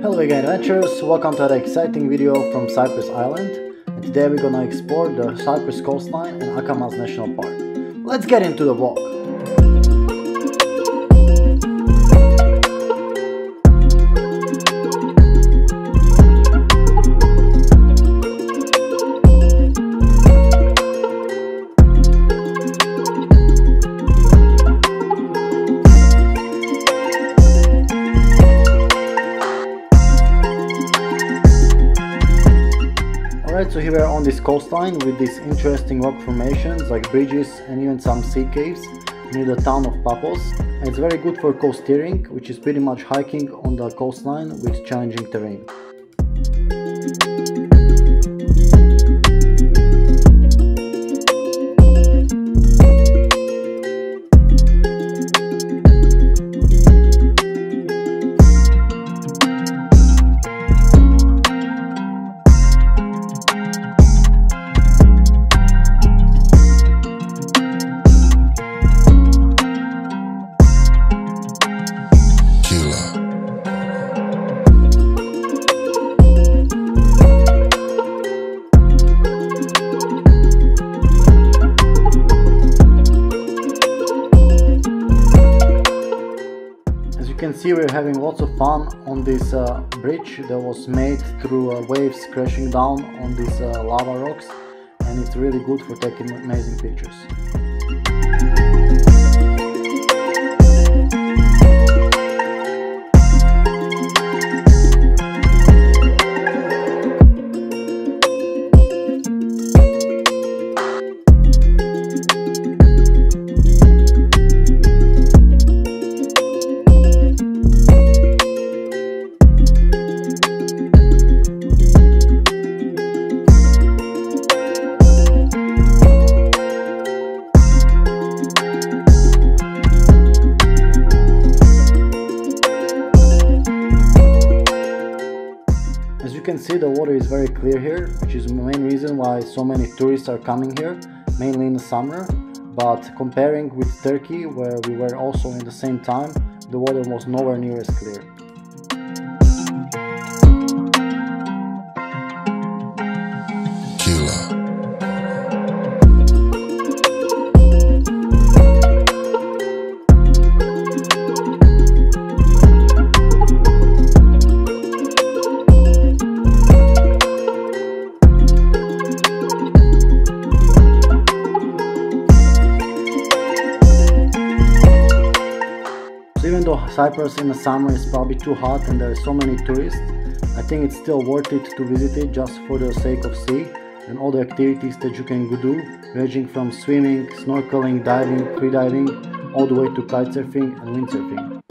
Hello again adventurers, welcome to another exciting video from Cypress Island, and today we're gonna explore the Cypress coastline and Akamaz National Park. Let's get into the vlog. Alright, so here we are on this coastline with these interesting rock formations like bridges and even some sea caves near the town of Paphos. And it's very good for coasteering, which is pretty much hiking on the coastline with challenging terrain. You can see we're having lots of fun on this bridge that was made through waves crashing down on these lava rocks, and it's really good for taking amazing pictures. As you can see, the water is very clear here, which is the main reason why so many tourists are coming here, mainly in the summer. But comparing with Turkey, where we were also in the same time, the water was nowhere near as clear. Even though Cyprus in the summer is probably too hot and there are so many tourists, I think it's still worth it to visit it just for the sake of sea and all the activities that you can do, ranging from swimming, snorkeling, diving, freediving, all the way to kitesurfing and windsurfing.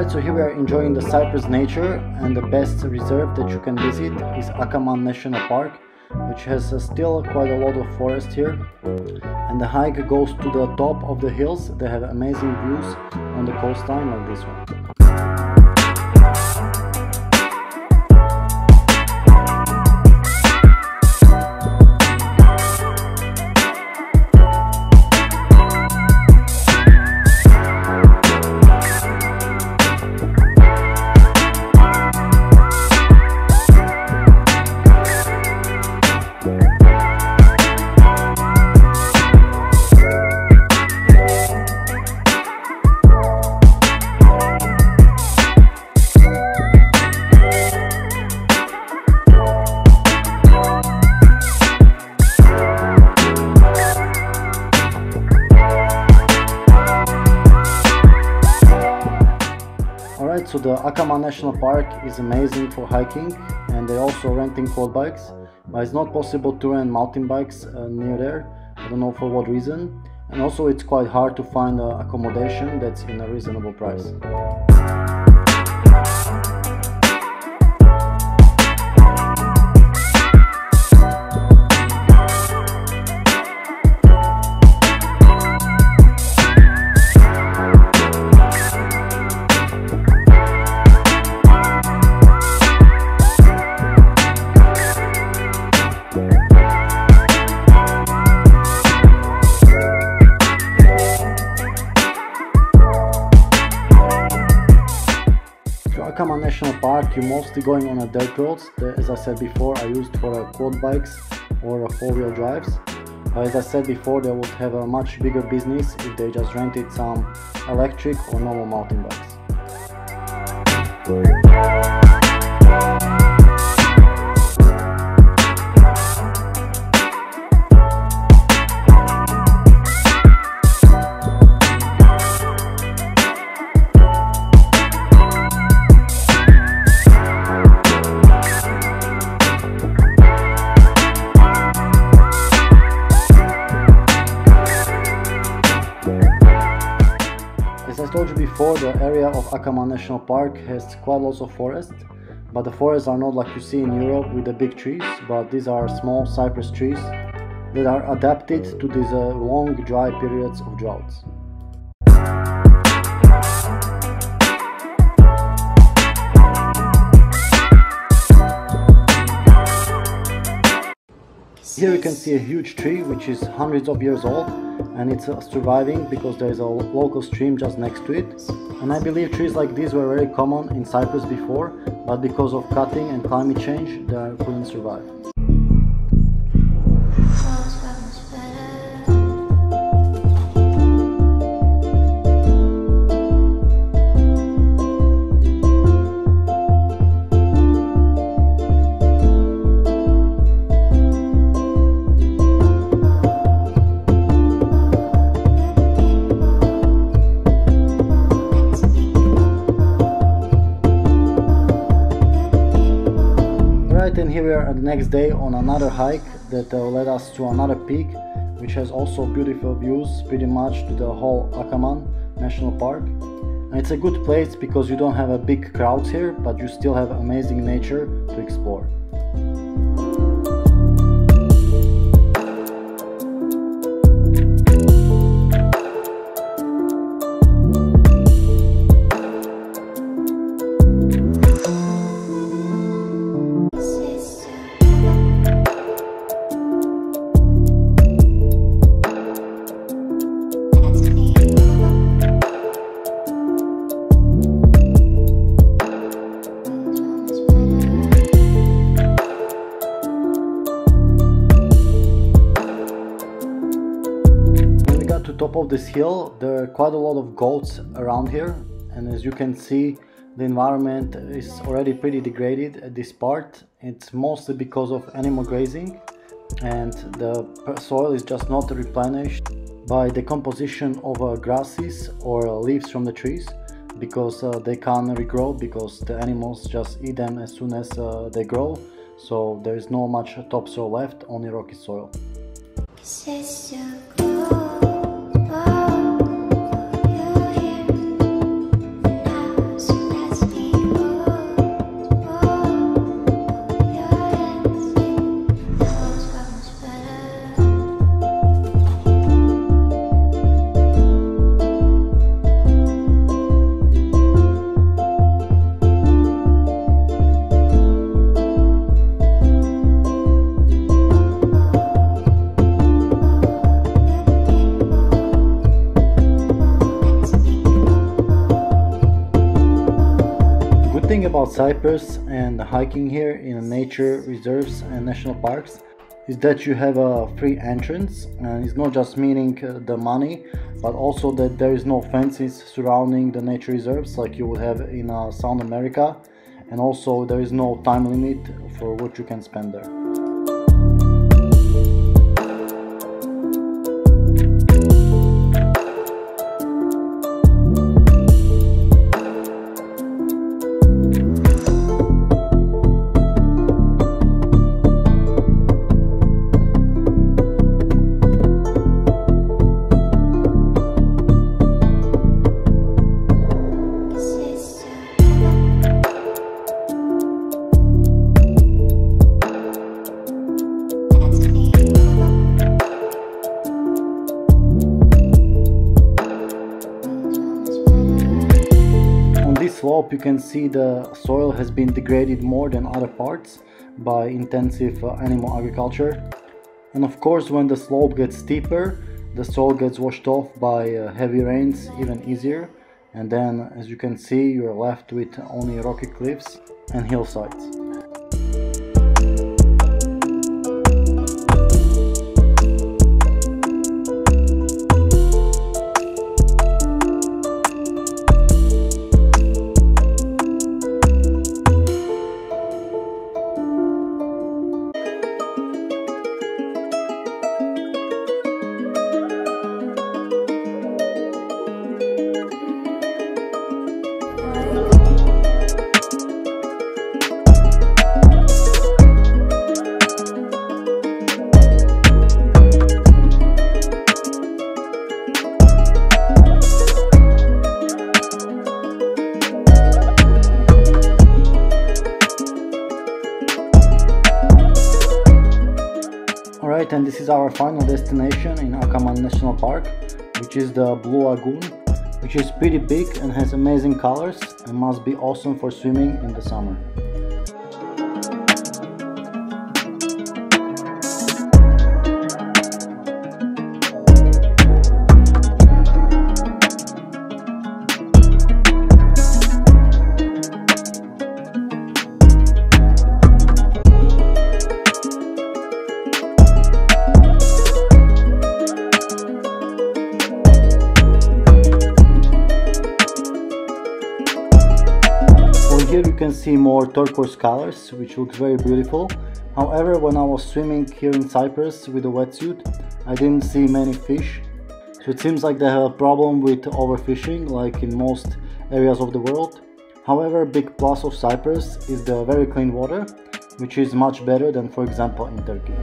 So here we are enjoying the Cyprus nature, and the best reserve that you can visit is Akamaz National Park, which has still quite a lot of forest here, and the hike goes to the top of the hills. They have amazing views on the coastline like this one. the Acamar National Park is amazing for hiking, and they're also renting quad bikes, but it's not possible to rent mountain bikes near there. I don't know for what reason, and also it's quite hard to find accommodation that's in a reasonable price. Acamar National Park, you're mostly going on a dirt roads. As I said before, I used for quad bikes or four-wheel drives. As I said before, they would have a much bigger business if they just rented some electric or normal mountain bikes. As I told you before, the area of Acamar National Park has quite lots of forest, but the forests are not like you see in Europe with the big trees, but these are small cypress trees that are adapted to these long dry periods of droughts. Here you can see a huge tree which is hundreds of years old, and it's surviving because there is a local stream just next to it. And I believe trees like these were very common in Cyprus before, but because of cutting and climate change they couldn't survive. And here we are the next day on another hike that led us to another peak, which has also beautiful views pretty much to the whole Acamar National Park. And it's a good place because you don't have a big crowds here, but you still have amazing nature to explore. To top of this hill, there are quite a lot of goats around here, and as you can see, the environment is already pretty degraded at this part. It's mostly because of animal grazing, and the soil is just not replenished by decomposition of grasses or leaves from the trees, because they can't regrow because the animals just eat them as soon as they grow, so there is no much topsoil left, only rocky soil. Thing about Cyprus and hiking here in nature reserves and national parks is that you have a free entrance, and it's not just meaning the money, but also that there is no fences surrounding the nature reserves like you would have in South America, and also there is no time limit for what you can spend there. slope you can see the soil has been degraded more than other parts by intensive animal agriculture. And of course, when the slope gets steeper, the soil gets washed off by heavy rains even easier, and then as you can see, you're left with only rocky cliffs and hillsides. Alright, and this is our final destination in Akaman National Park, which is the Blue Lagoon, which is pretty big and has amazing colors and must be awesome for swimming in the summer. Here you can see more turquoise colors, which looks very beautiful. However, when I was swimming here in Cyprus with a wetsuit, I didn't see many fish. So it seems like they have a problem with overfishing, like in most areas of the world. However, a big plus of Cyprus is the very clean water, which is much better than, for example, in Turkey.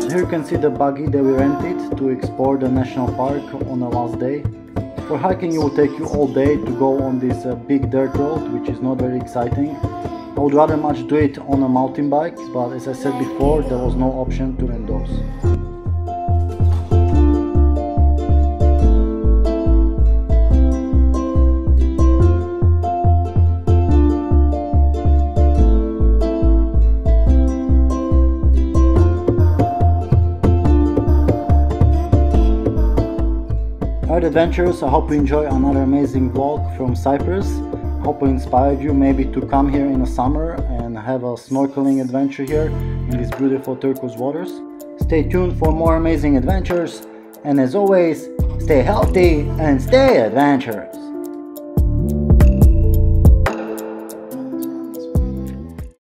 Here you can see the buggy that we rented to explore the national park on the last day. For hiking it will take you all day to go on this big dirt road, which is not very exciting. I would rather much do it on a mountain bike, but as I said before, there was no option to rent those. Alright adventurers, I hope you enjoy another amazing vlog from Cyprus. I hope it inspired you maybe to come here in the summer and have a snorkeling adventure here in these beautiful turquoise waters. Stay tuned for more amazing adventures, and as always, stay healthy and stay adventurous.